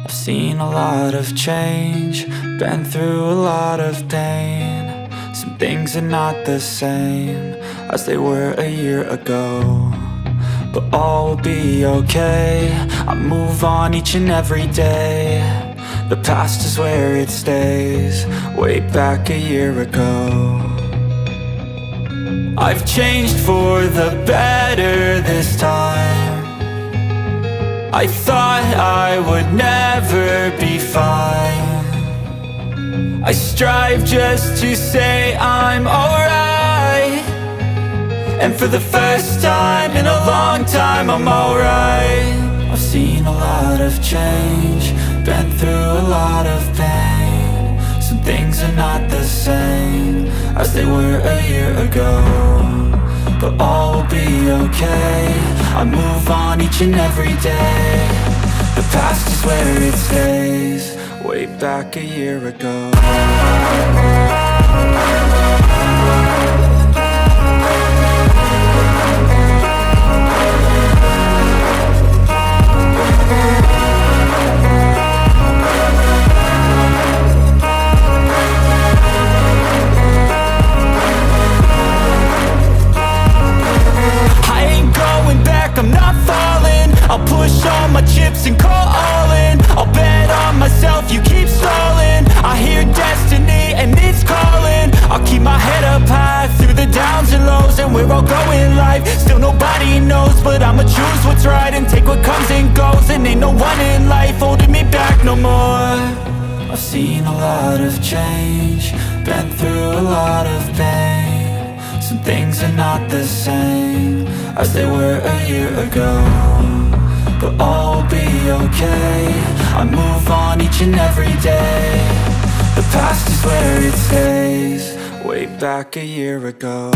I've seen a lot of change, been through a lot of pain. Some things are not the same as they were a year ago, but all will be okay. I move on each and every day. The past is where it stays, way back a year ago. I've changed for the better this time. I thought I would never be fine. I strive just to say I'm alright, and for the first time in a long time I'm alright. I've seen a lot of change, been through a lot of pain. Some things are not the same as they were a year ago, but all will be okay. I move on each and every day. The past is where it stays, way back a year ago. I'm not falling, I'll push all my chips and call all in. I'll bet on myself, you keep stalling. I hear destiny and it's calling. I'll keep my head up high through the downs and lows, and we're all going live. Still nobody knows, but I'ma choose what's right and take what comes and goes. And ain't no one in life holding me back no more. I've seen a lot of change, been through a lot of pain. Some things are not the same as they were a year ago, but all will be okay. I move on each and every day. The past is where it stays, way back a year ago.